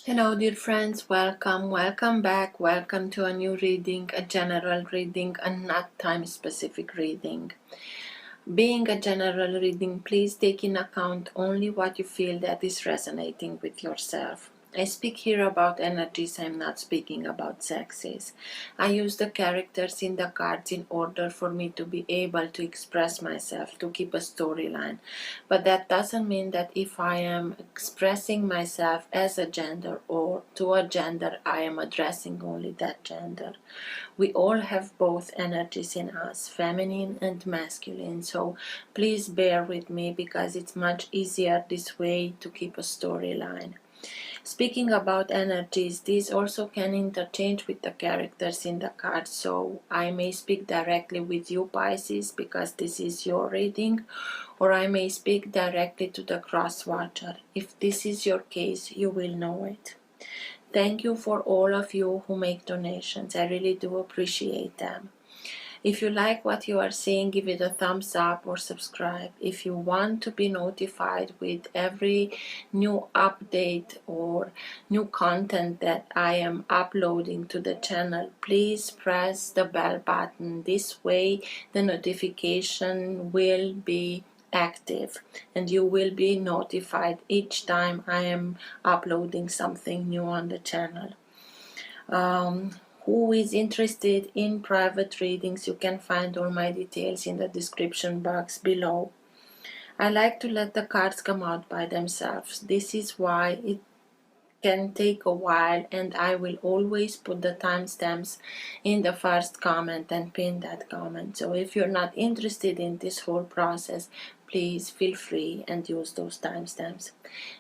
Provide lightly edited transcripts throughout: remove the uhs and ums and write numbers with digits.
Hello dear friends, welcome back, welcome to a new reading, a general reading, a not time specific reading. Being a general reading, please take in account only what you feel that is resonating with yourself. I speak here about energies, I'm not speaking about sexes. I use the characters in the cards in order for me to be able to express myself, to keep a storyline. But that doesn't mean that if I am expressing myself as a gender or to a gender, I am addressing only that gender. We all have both energies in us, feminine and masculine, so please bear with me because it's much easier this way to keep a storyline. Speaking about energies, these also can interchange with the characters in the cards, so I may speak directly with you Pisces because this is your reading, or I may speak directly to the cross watcher. If this is your case, you will know it. Thank you for all of you who make donations. I really do appreciate them. If you like what you are seeing, give it a thumbs up or subscribe. If you want to be notified with every new update or new content that I am uploading to the channel, please press the bell button. This way the notification will be active and you will be notified each time I am uploading something new on the channel. Who is interested in private readings, you can find all my details in the description box below. I like to let the cards come out by themselves. This is why it can take a while, and I will always put the timestamps in the first comment and pin that comment. So if you're not interested in this whole process, please feel free and use those timestamps.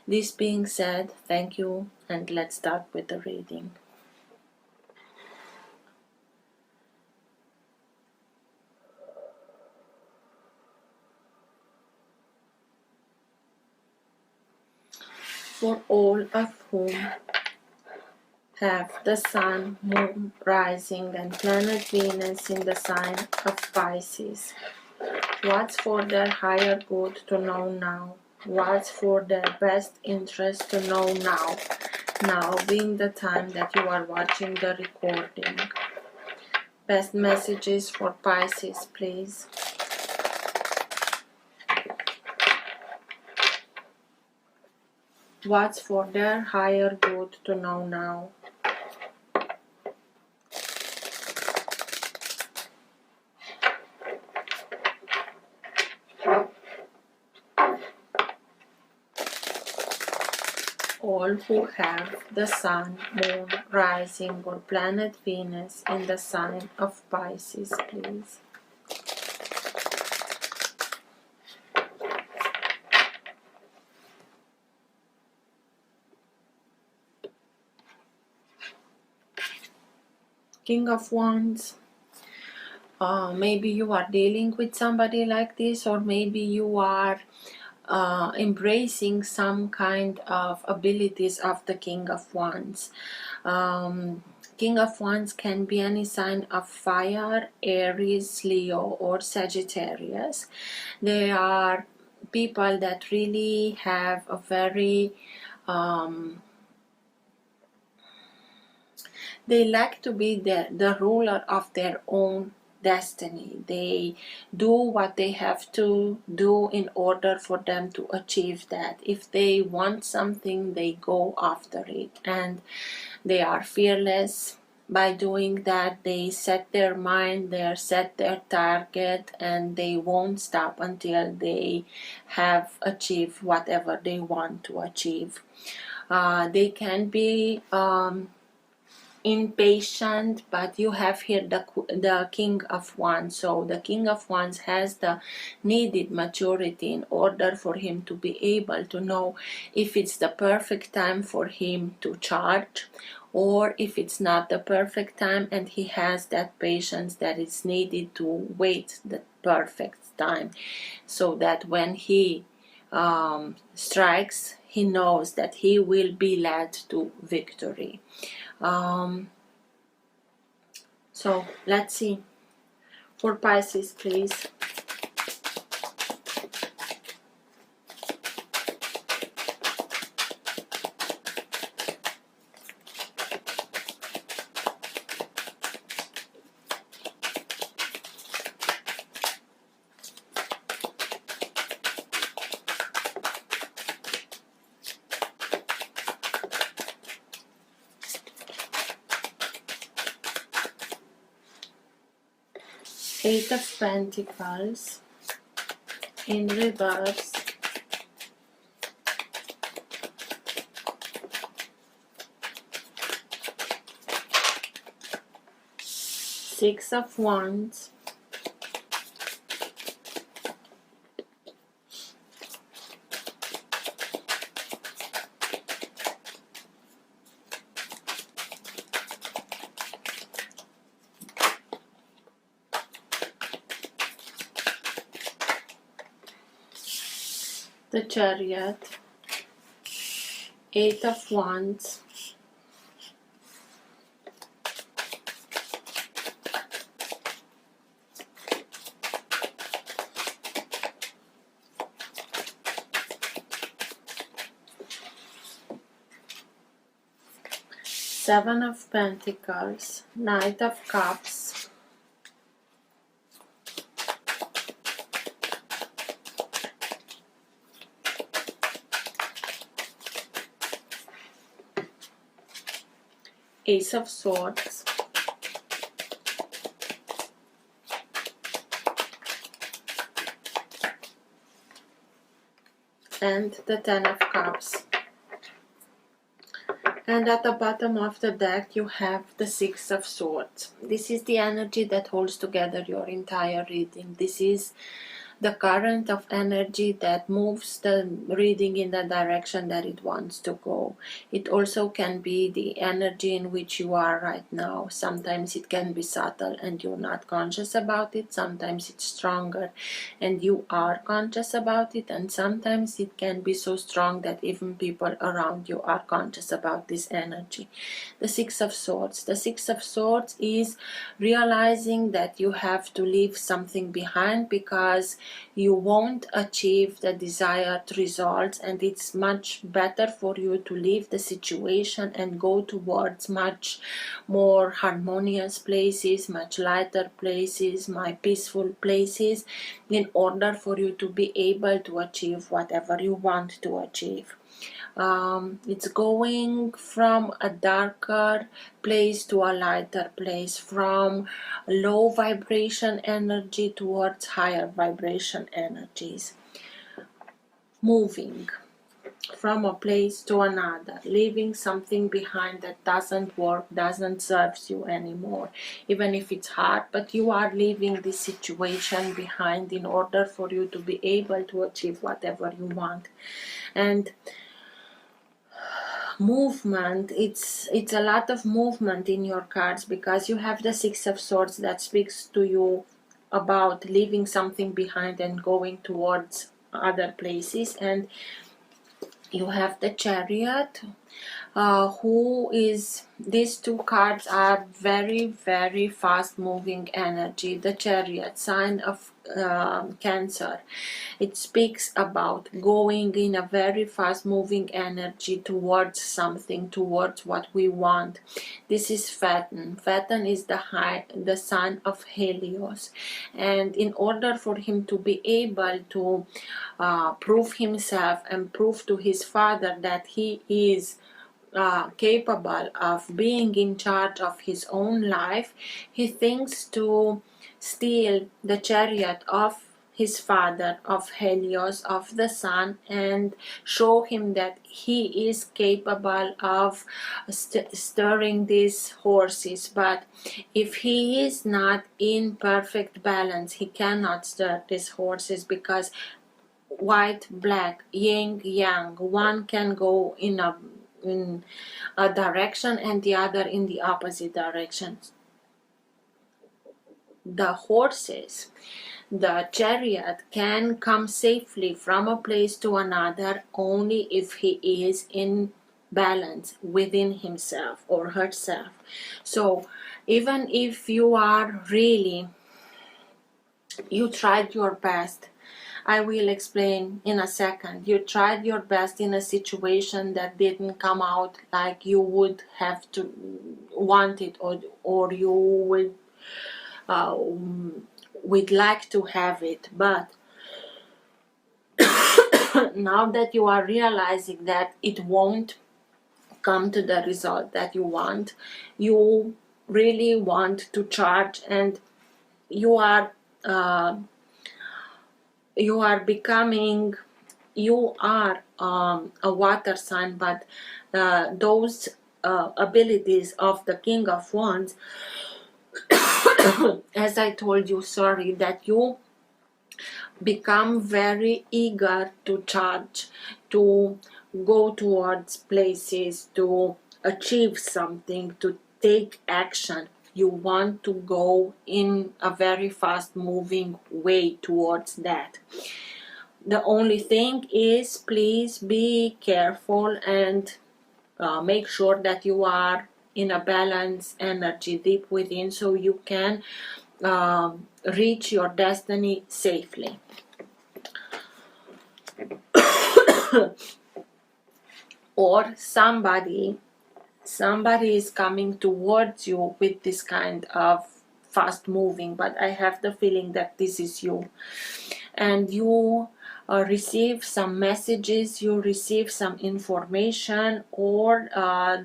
This being said, thank you, and let's start with the reading. For all of whom have the Sun, Moon, Rising and planet Venus in the sign of Pisces. What's for their higher good to know now? What's for their best interest to know now? Now being the time that you are watching the recording. Best messages for Pisces, please. What's for their higher good to know now? All who have the Sun, Moon, Rising or planet Venus in the sign of Pisces, please. King of Wands. Maybe you are dealing with somebody like this, or maybe you are embracing some kind of abilities of the King of Wands. King of Wands can be any sign of fire, Aries, Leo or Sagittarius. They are people that really have a very they like to be the ruler of their own destiny. They do what they have to do in order for them to achieve that. If they want something, they go after it, and they are fearless. By doing that, they set their mind, they set their target, and they won't stop until they have achieved whatever they want to achieve. They can be impatient, but you have here the King of Wands. So the King of Wands has the needed maturity in order for him to be able to know if it's the perfect time for him to charge, or if it's not the perfect time, and he has that patience that is needed to wait the perfect time, so that when he strikes, he knows that he will be led to victory. So let's see. For Pisces, please. Eight of Pentacles in reverse. Six of Wands. The Chariot. Eight of Wands. Seven of Pentacles, Knight of Cups, Ace of Swords, and the Ten of Cups. And at the bottom of the deck you have the Six of Swords. This is the energy that holds together your entire reading. This is the current of energy that moves the reading in the direction that it wants to go. It also can be the energy in which you are right now. Sometimes it can be subtle and you're not conscious about it. Sometimes it's stronger and you are conscious about it. And sometimes it can be so strong that even people around you are conscious about this energy. The Six of Swords. The Six of Swords is realizing that you have to leave something behind because you won't achieve the desired results, and it's much better for you to leave the situation and go towards much more harmonious places, much lighter places, more peaceful places, in order for you to be able to achieve whatever you want to achieve. It's going from a darker place to a lighter place, from low vibration energy towards higher vibration energies. Moving from a place to another, leaving something behind that doesn't work, doesn't serve you anymore, even if it's hard, but you are leaving this situation behind in order for you to be able to achieve whatever you want. And movement, it's a lot of movement in your cards, because you have the Six of Swords that speaks to you about leaving something behind and going towards other places, and you have the Chariot, who is, these two cards are very, very fast moving energy. The Chariot, sign of Cancer, it speaks about going in a very fast moving energy towards something, towards what we want. This is Platon. Platon is the son of Helios, and in order for him to be able to prove himself and prove to his father that he is capable of being in charge of his own life, he thinks to steal the chariot of his father, of Helios, of the sun, and show him that he is capable of stirring these horses. But if he is not in perfect balance, he cannot stir these horses, because white, black, yin, yang, one can go in a direction and the other in the opposite direction. The horses, the chariot, can come safely from a place to another only if he is in balance within himself or herself. So even if you are really, you tried your best, I will explain in a second. You tried your best in a situation that didn't come out like you would have to want it, or you would like to have it. But now that you are realizing that it won't come to the result that you want, you really want to charge and you are uh, you are becoming, you are a water sign, but those abilities of the King of Wands, as I told you, sorry, that you become very eager to charge, to go towards places, to achieve something, to take action. You want to go in a very fast moving way towards that. The only thing is, please be careful and make sure that you are in a balanced energy deep within, so you can reach your destiny safely. Or somebody is coming towards you with this kind of fast moving, but I have the feeling that this is you, and you receive some messages, you receive some information, or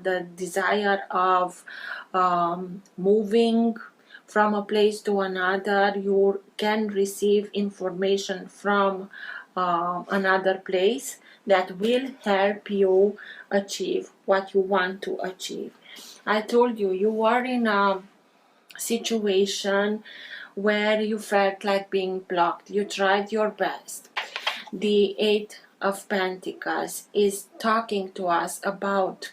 the desire of moving from a place to another. You can receive information from another place that will help you achieve what you want to achieve. I told you, you were in a situation where you felt like being blocked. You tried your best. The Eight of Pentacles is talking to us about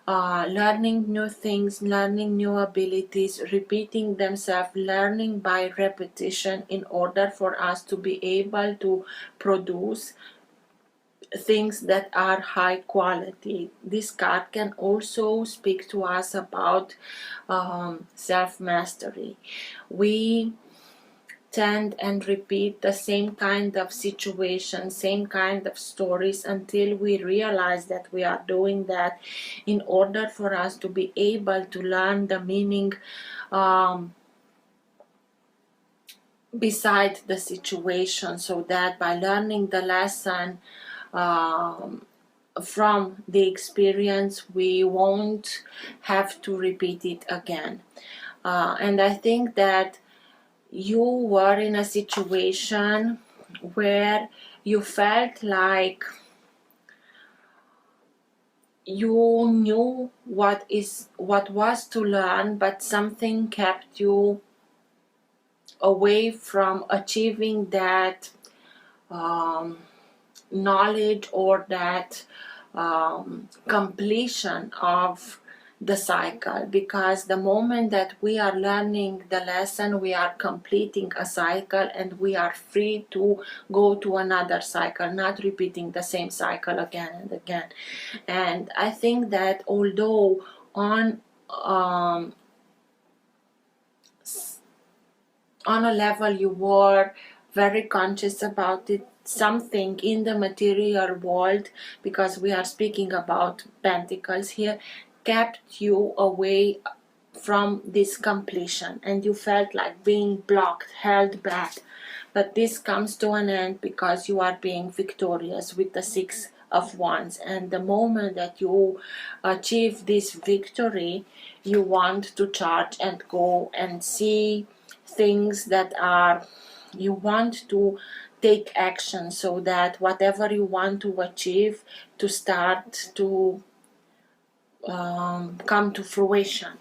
learning new things, learning new abilities, repeating themselves, learning by repetition in order for us to be able to produce things that are high quality. This card can also speak to us about self-mastery. We tend and repeat the same kind of situation, same kind of stories, until we realize that we are doing that in order for us to be able to learn the meaning beside the situation, so that by learning the lesson from the experience, we won't have to repeat it again. And I think that you were in a situation where you felt like you knew what was to learn, but something kept you away from achieving that knowledge, or that completion of the cycle. Because the moment that we are learning the lesson, we are completing a cycle, and we are free to go to another cycle, not repeating the same cycle again and again. And I think that although on a level you were very conscious about it, something in the material world, because we are speaking about pentacles here, kept you away from this completion, and you felt like being blocked, held back. But this comes to an end because you are being victorious with the Six of Wands, and the moment that you achieve this victory, you want to charge and go and see things that are, you want to take action, so that whatever you want to achieve to start to come to fruition.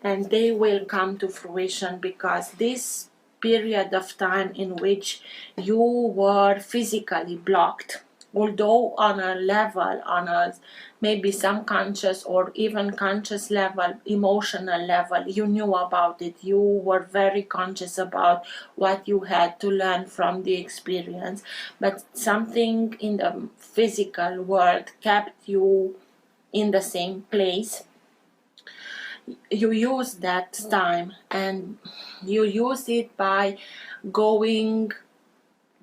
And they will come to fruition, because this period of time in which you were physically blocked, although on a level, on a maybe subconscious or even conscious level, emotional level, you knew about it, you were very conscious about what you had to learn from the experience, but something in the physical world kept you in the same place. You use that time, and you use it by going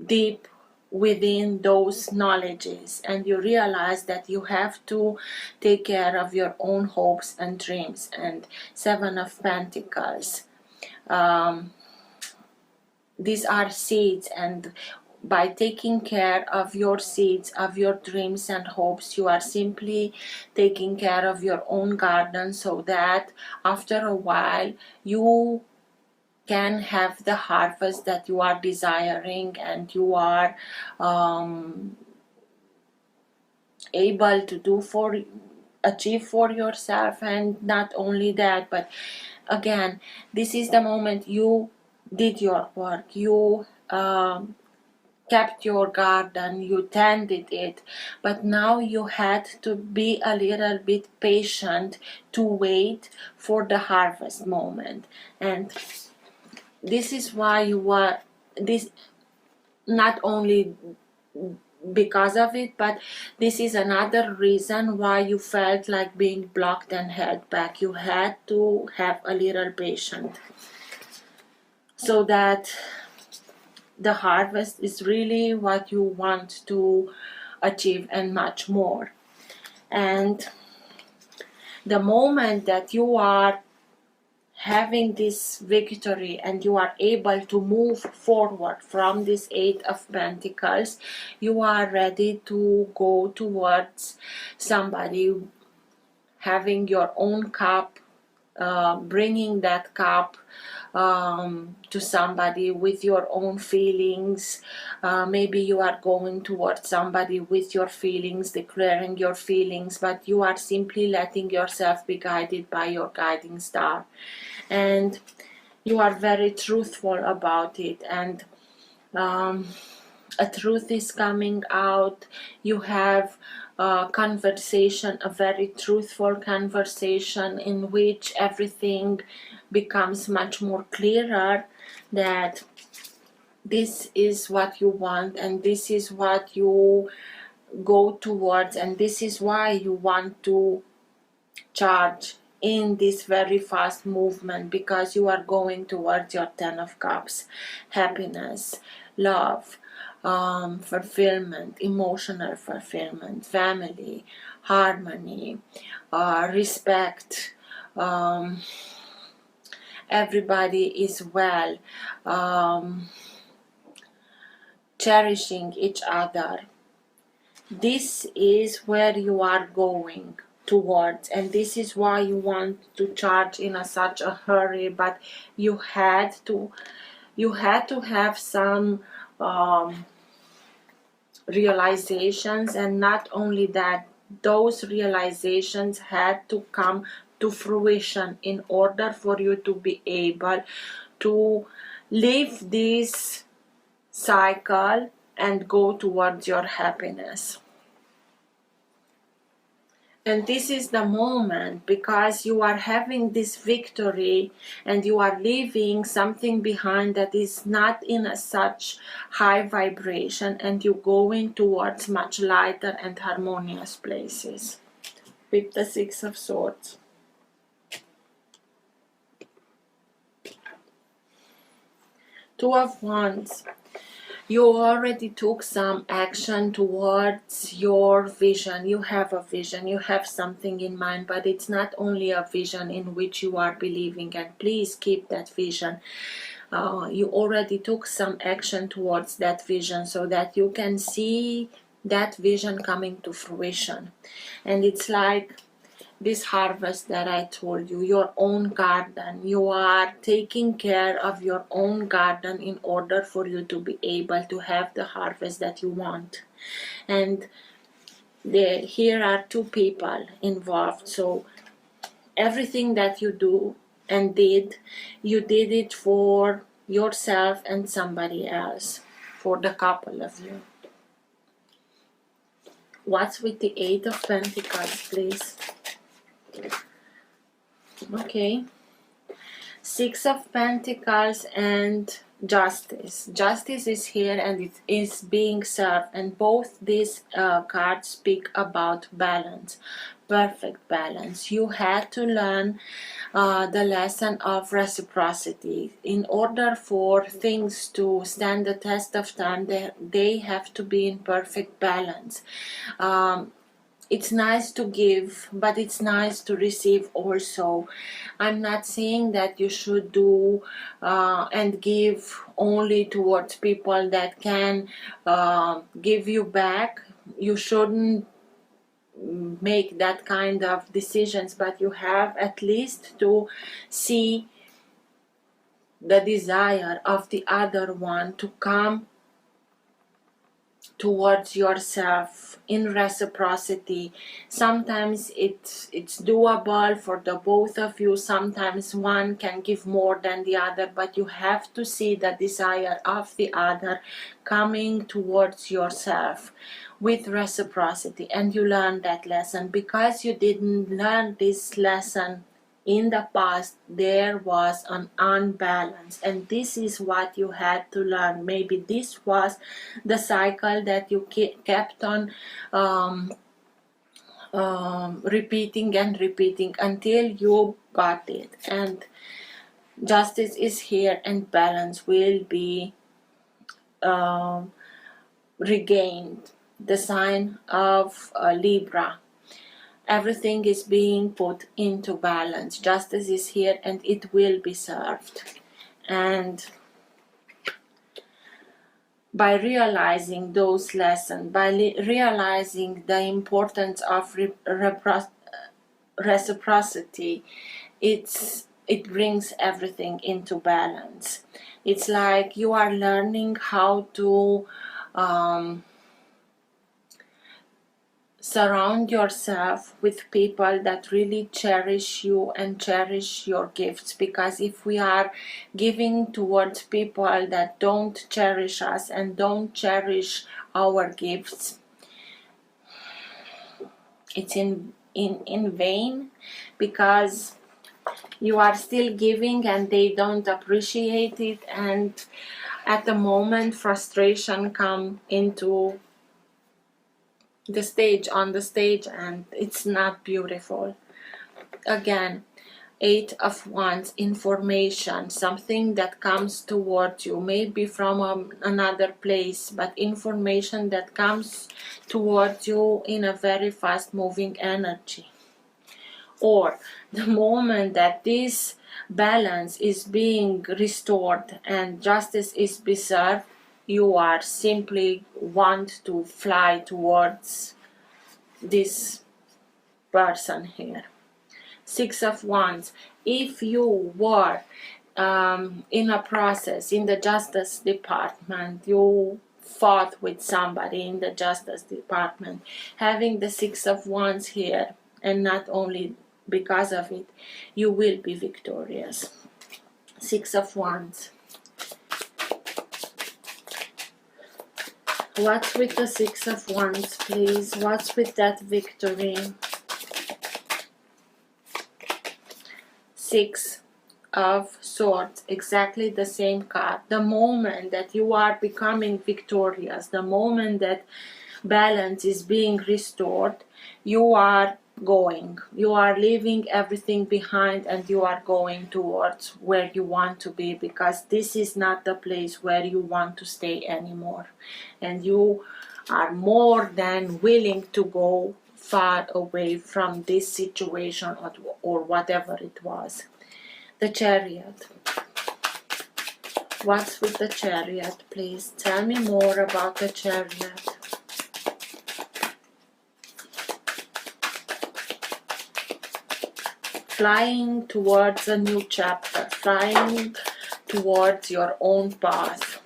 deep within those knowledges, and you realize that you have to take care of your own hopes and dreams. And Seven of Pentacles, these are seeds, and by taking care of your seeds, of your dreams and hopes, you are simply taking care of your own garden, so that after a while you can have the harvest that you are desiring and you are able to achieve for yourself. And not only that, but again, this is the moment you did your work, you kept your garden, you tended it, but now you had to be a little bit patient to wait for the harvest moment. And this is why you were this, not only because of it, but this is another reason why you felt like being blocked and held back. You had to have a little patience so that the harvest is really what you want to achieve and much more. And the moment that you are having this victory and you are able to move forward from this Eight of Pentacles, you are ready to go towards somebody, having your own cup, bringing that cup to somebody with your own feelings. Maybe you are going towards somebody with your feelings, declaring your feelings, but you are simply letting yourself be guided by your guiding star. And you are very truthful about it, and a truth is coming out. You have a conversation, a very truthful conversation, in which everything becomes much more clearer, that this is what you want and this is what you go towards, and this is why you want to charge in this very fast movement, because you are going towards your Ten of Cups: happiness, love, fulfillment, emotional fulfillment, family, harmony, respect, everybody is well, cherishing each other. This is where you are going towards, and this is why you want to charge in such a hurry. But you had to have some realizations, and not only that, those realizations had to come to fruition in order for you to be able to leave this cycle and go towards your happiness. And this is the moment, because you are having this victory and you are leaving something behind that is not in such high vibration, and you're going towards much lighter and harmonious places. With the Six of Swords. Two of Wands. You already took some action towards your vision. You have a vision, you have something in mind, but it's not only a vision in which you are believing, and please keep that vision. You already took some action towards that vision so that you can see that vision coming to fruition. And it's like this harvest that I told you, your own garden. You are taking care of your own garden in order for you to be able to have the harvest that you want. And here are two people involved, so everything that you do and did, you did it for yourself and somebody else, for the couple of you. What's with the Eight of Pentacles, please? Okay. Six of Pentacles and Justice. Justice is here and it is being served, and both these cards speak about balance, perfect balance. You had to learn the lesson of reciprocity. In order for things to stand the test of time, they have to be in perfect balance. It's nice to give, but it's nice to receive also. I'm not saying that you should do and give only towards people that can give you back. You shouldn't make that kind of decisions, but you have at least to see the desire of the other one to come towards yourself in reciprocity. Sometimes it's doable for the both of you, sometimes one can give more than the other, but you have to see the desire of the other coming towards yourself with reciprocity. And you learn that lesson. Because you didn't learn this lesson in the past, there was an unbalance, and this is what you had to learn. Maybe this was the cycle that you kept on repeating and repeating until you got it. And justice is here, and balance will be regained. The sign of Libra. Everything is being put into balance. Justice is here, and it will be served. And by realizing those lessons, by realizing the importance of reciprocity, it brings everything into balance. It's like you are learning how to surround yourself with people that really cherish you and cherish your gifts. Because if we are giving towards people that don't cherish us and don't cherish our gifts, it's in vain, because you are still giving and they don't appreciate it, and at the moment frustration come into on the stage, and it's not beautiful. Again, 8 of Wands, information, something that comes towards you, maybe from another place, but information that comes towards you in a very fast moving energy. Or the moment that this balance is being restored and justice is being served, you are simply want to fly towards this person here. 6 of Wands. If you were in a process in the Justice Department, you fought with somebody in the Justice Department, having the 6 of Wands here, and not only because of it, you will be victorious. 6 of Wands. What's with the 6 of Wands, please? What's with that victory? 6 of Swords, exactly the same card. The moment that you are becoming victorious, the moment that balance is being restored, you are leaving everything behind, and you are going towards where you want to be, because this is not the place where you want to stay anymore, and you are more than willing to go far away from this situation or whatever it was. The Chariot. What's with the Chariot, please? Tell me more about the Chariot. Flying towards a new chapter, flying towards your own path.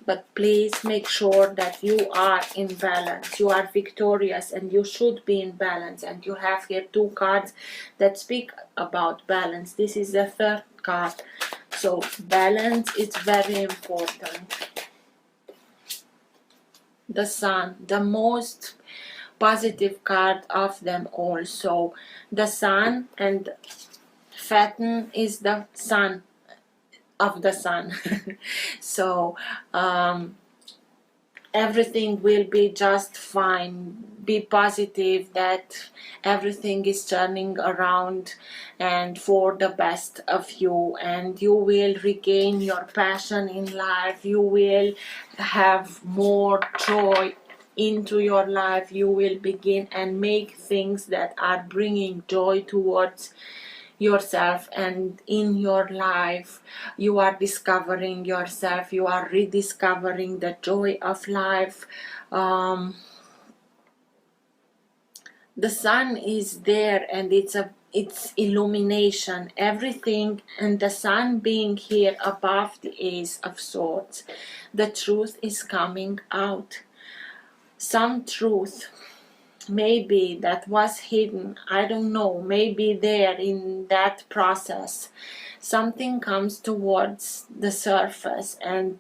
But please make sure that you are in balance. You are victorious, and you should be in balance. And you have here 2 cards that speak about balance. This is the 3rd card. So balance is very important. The Sun, the most positive card of them all. So the Sun, and Fatten is the son of the Sun. So everything will be just fine. Be positive that everything is turning around and for the best of you, and you will regain your passion in life. You will have more joy into your life. You will begin and make things that are bringing joy towards yourself and in your life. You are discovering yourself. You are rediscovering the joy of life. The Sun is there, and it's illumination, everything, and the sun being here above the Ace of Swords. The truth is coming out. Some truth, maybe that was hidden, I don't know, maybe there in that process, something comes towards the surface, and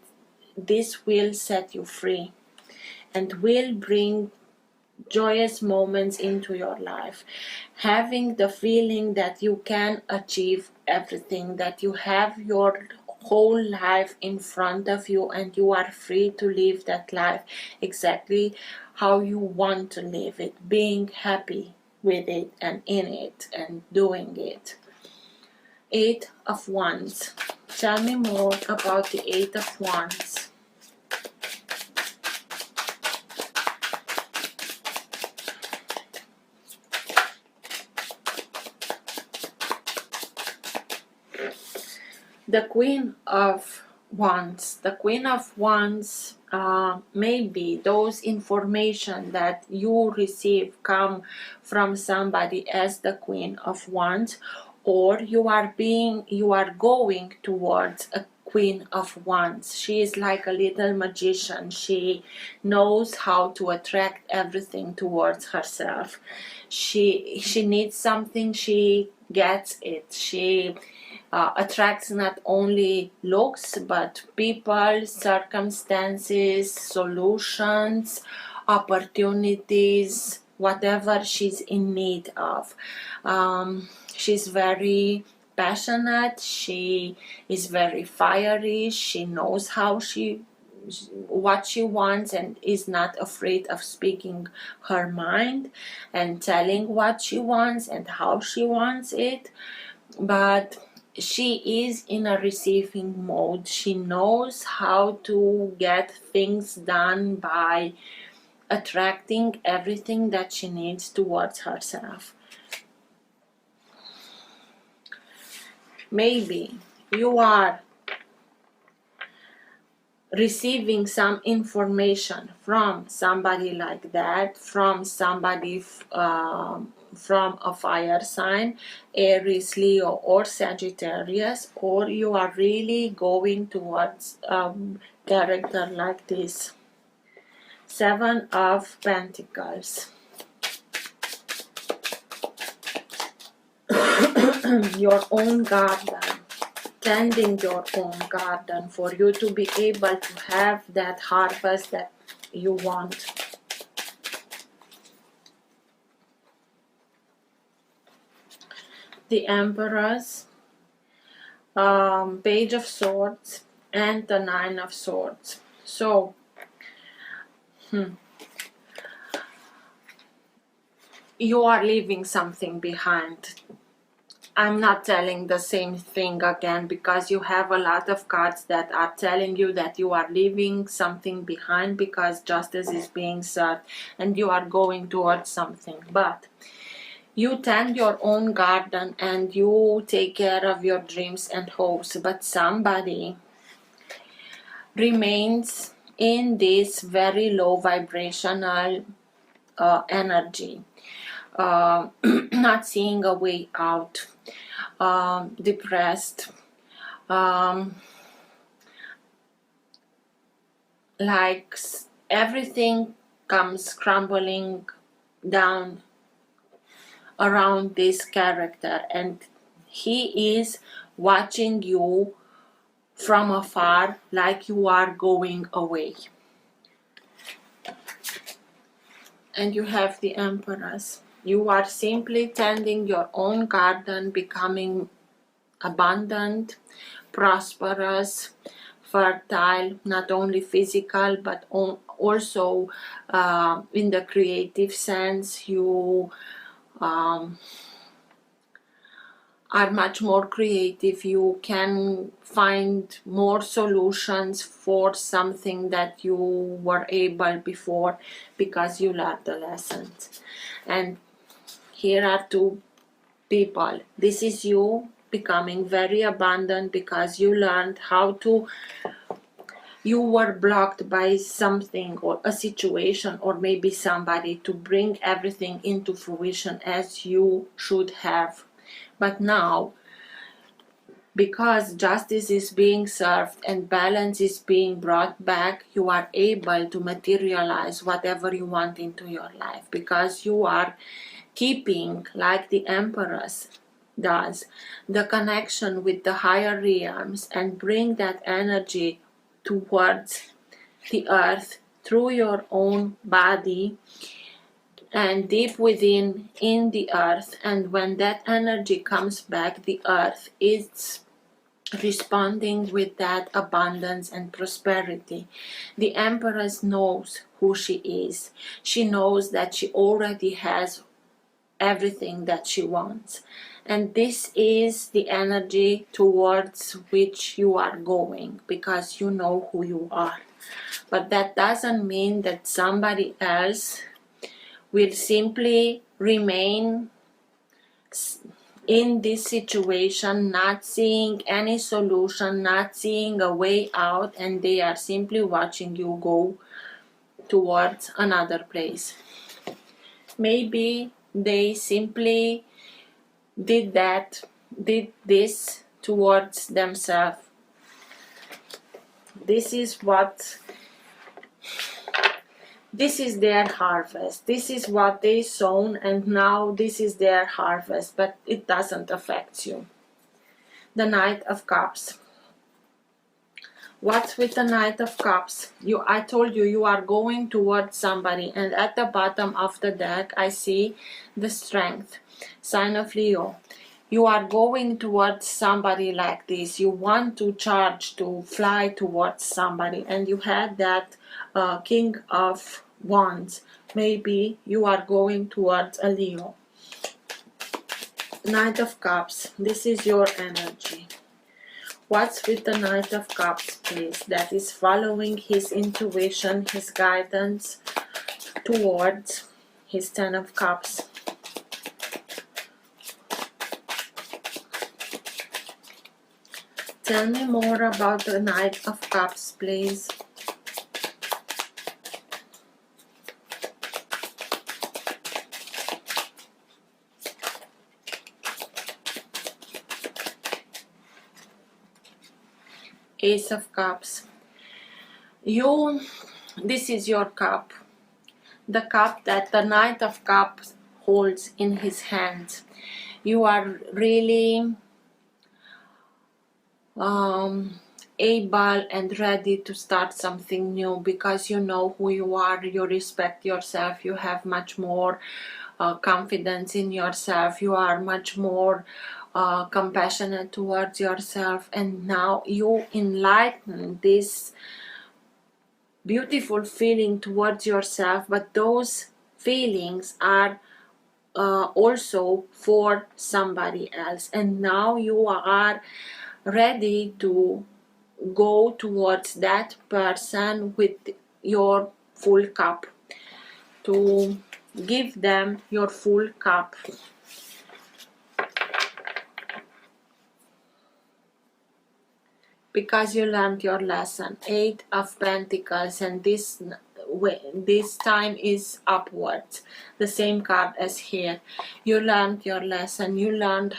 this will set you free and will bring joyous moments into your life. Having the feeling that you can achieve everything, that you have your whole life in front of you and you are free to live that life exactly how you want to live it, being happy with it and in it and doing it. Eight of Wands. Tell me more about the Eight of Wands. The Queen of Wands. The Queen of Wands, maybe those information that you receive come from somebody as the Queen of Wands, or you are going towards a Queen of Wands. She is like a little magician. She knows how to attract everything towards herself. She needs something, she gets it. She attracts not only looks but people, circumstances, solutions, opportunities, whatever she's in need of. She's very passionate, she is very fiery, she knows what she wants and is not afraid of speaking her mind and telling what she wants and how she wants it. But she is in a receiving mode. She knows how to get things done by attracting everything that she needs towards herself. Maybe you are receiving some information from somebody like that, from somebody from a fire sign, Aries, Leo, or Sagittarius, or you are really going towards character like this. Seven of Pentacles. Your own garden. Tending your own garden for you to be able to have that harvest that you want. The Emperors, Page of Swords, and the Nine of Swords. So, you are leaving something behind. I'm not telling the same thing again because you have a lot of cards that are telling you that you are leaving something behind because justice is being served and you are going towards something. But you tend your own garden and you take care of your dreams and hopes, but somebody remains in this very low vibrational energy, not seeing a way out, depressed, like everything comes crumbling down around this character, and he is watching you from afar like you are going away. And you have the Emperors. You are simply tending your own garden, becoming abundant, prosperous, fertile, not only physical but also in the creative sense. You are much more creative. You can find more solutions for something that you were able before because you learned the lessons. And here are two people. This is you becoming very abundant because you learned how to, you were blocked by something or a situation or maybe somebody to bring everything into fruition as you should have. But now, because justice is being served and balance is being brought back, you are able to materialize whatever you want into your life, because you are keeping, like the Empress does, the connection with the higher realms and bring that energy towards the earth through your own body and deep within in the earth. And when that energy comes back, the earth is responding with that abundance and prosperity. The Empress knows who she is. She knows that she already has everything that she wants. And this is the energy towards which you are going, because you know who you are. But that doesn't mean that somebody else will simply remain in this situation, not seeing any solution, not seeing a way out, and they are simply watching you go towards another place. Maybe they simply did this towards themselves. This is their harvest. This is what they sown, and now this is their harvest, but it doesn't affect you. The Knight of Cups. What's with the Knight of Cups? I told you, you are going towards somebody, and at the bottom of the deck I see the Strength, sign of Leo. You are going towards somebody like this. You want to charge, to fly towards somebody, and you had that King of Wands. Maybe you are going towards a Leo. Knight of Cups, this is your energy. What's with the Knight of Cups, please? That is following his intuition, his guidance towards his Ten of Cups. Tell me more about the Knight of Cups, please. Ace of Cups. This is your cup. The cup that the Knight of Cups holds in his hand. You are really able and ready to start something new, because you know who you are, you respect yourself, you have much more confidence in yourself, you are much more compassionate towards yourself, and now you enlighten this beautiful feeling towards yourself, but those feelings are also for somebody else, and now you are ready to go towards that person with your full cup, to give them your full cup. Because you learned your lesson. Eight of Pentacles, and this time is upwards. The same card as here. You learned your lesson. You learned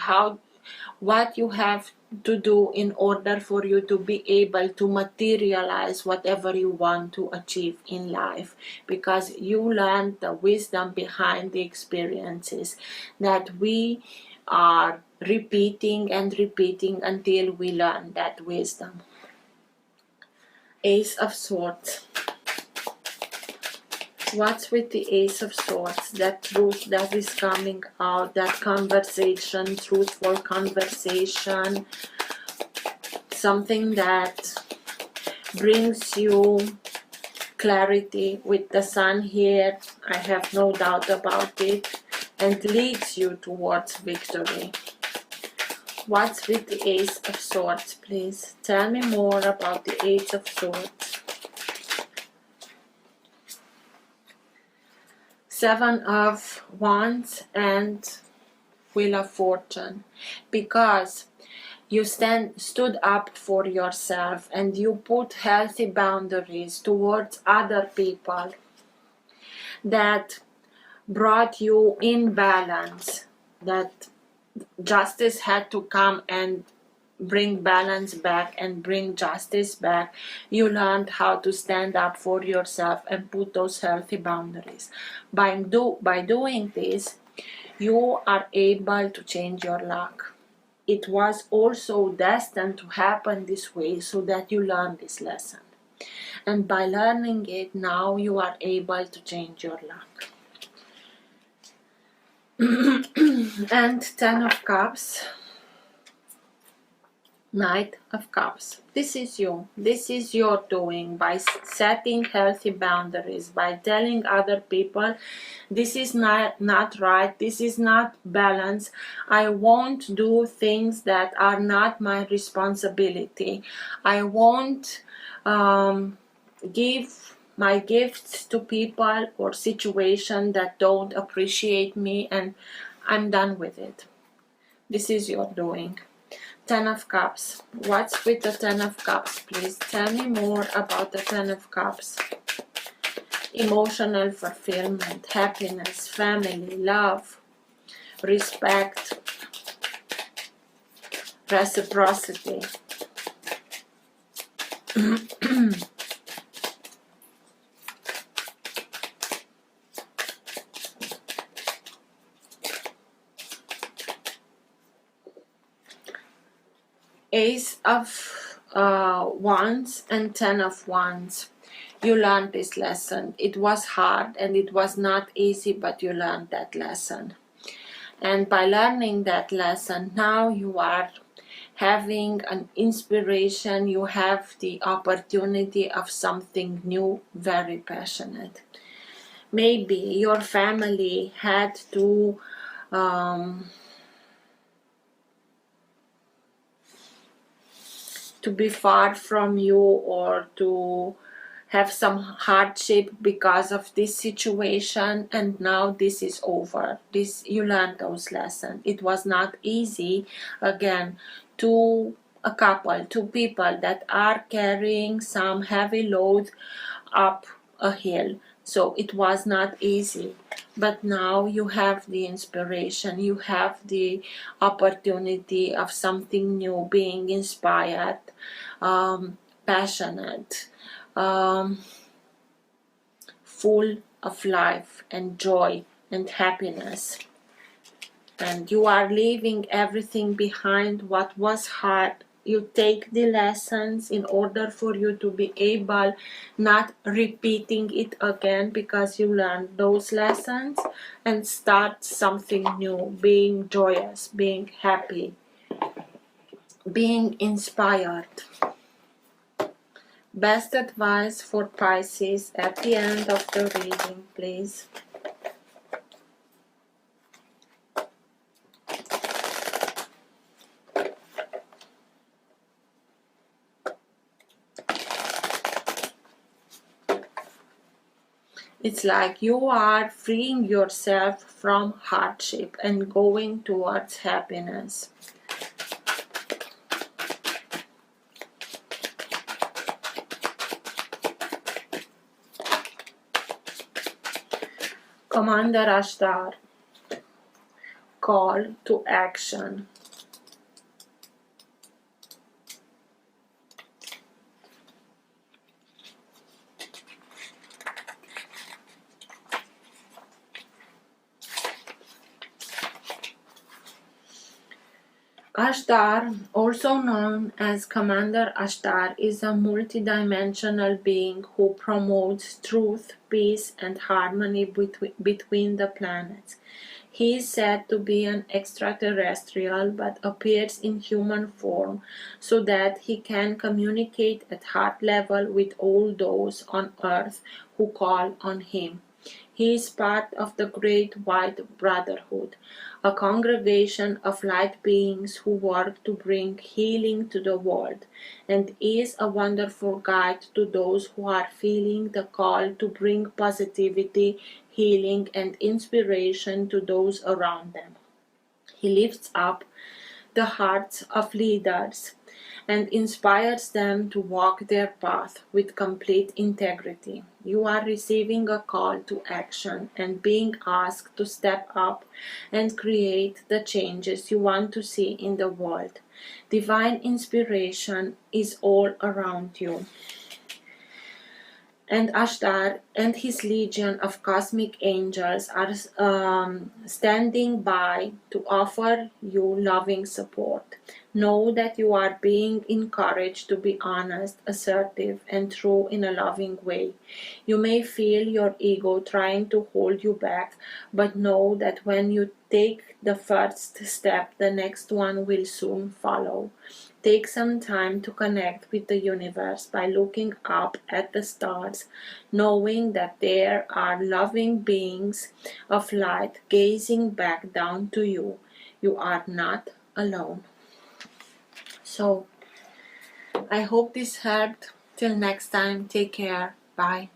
what you have to do in order for you to be able to materialize whatever you want to achieve in life, because you learned the wisdom behind the experiences that we are repeating and repeating until we learn that wisdom. Ace of Swords. What's with the Ace of Swords? That truth that is coming out, that conversation, truthful conversation, something that brings you clarity with the Sun here, I have no doubt about it, and leads you towards victory. What's with the Ace of Swords, please? Tell me more about the Ace of Swords. Seven of Wands and Wheel of Fortune. Because you stood up for yourself and you put healthy boundaries towards other people that brought you in balance, that justice had to come and bring balance back and bring justice back. You learned how to stand up for yourself and put those healthy boundaries. By doing this, you are able to change your luck. It was also destined to happen this way so that you learn this lesson. And by learning it, now you are able to change your luck. And 10 of Cups, Knight of Cups. This is you. This is your doing by setting healthy boundaries, by telling other people, this is not right, this is not balanced, I won't do things that are not my responsibility. I won't give my gifts to people or situations that don't appreciate me, and I'm done with it. This is your doing. 10 of Cups. What's with the 10 of Cups, please? Tell me more about the 10 of Cups. Emotional fulfillment, happiness, family, love, respect, reciprocity. Ace of Wands and 10 of Wands. You learned this lesson. It was hard and it was not easy, but you learned that lesson. And by learning that lesson, now you are having an inspiration. You have the opportunity of something new, very passionate. Maybe your family had to be far from you, or to have some hardship because of this situation, and now this is over. You learned those lessons. It was not easy. Again, two people that are carrying some heavy load up a hill. So it was not easy, but now you have the inspiration, you have the opportunity of something new, being inspired, passionate, full of life and joy and happiness. And you are leaving everything behind what was hard. You take the lessons in order for you to be able not repeating it again, because you learned those lessons, and start something new, being joyous, being happy, being inspired. Best advice for Pisces at the end of the reading, please. It's like you are freeing yourself from hardship and going towards happiness. Commander Ashtar, call to action. Ashtar, also known as Commander Ashtar, is a multidimensional being who promotes truth, peace, and harmony between the planets. He is said to be an extraterrestrial, but appears in human form so that he can communicate at heart level with all those on Earth who call on him. He is part of the Great White Brotherhood, a congregation of light beings who work to bring healing to the world, and is a wonderful guide to those who are feeling the call to bring positivity, healing, and inspiration to those around them. He lifts up the hearts of leaders and inspires them to walk their path with complete integrity. You are receiving a call to action and being asked to step up and create the changes you want to see in the world. Divine inspiration is all around you, and Ashtar and his legion of cosmic angels are standing by to offer you loving support. Know that you are being encouraged to be honest, assertive, and true in a loving way. You may feel your ego trying to hold you back, but know that when you take the first step, the next one will soon follow. Take some time to connect with the universe by looking up at the stars, knowing that there are loving beings of light gazing back down to you. You are not alone. So, I hope this helped. Till next time, take care. Bye.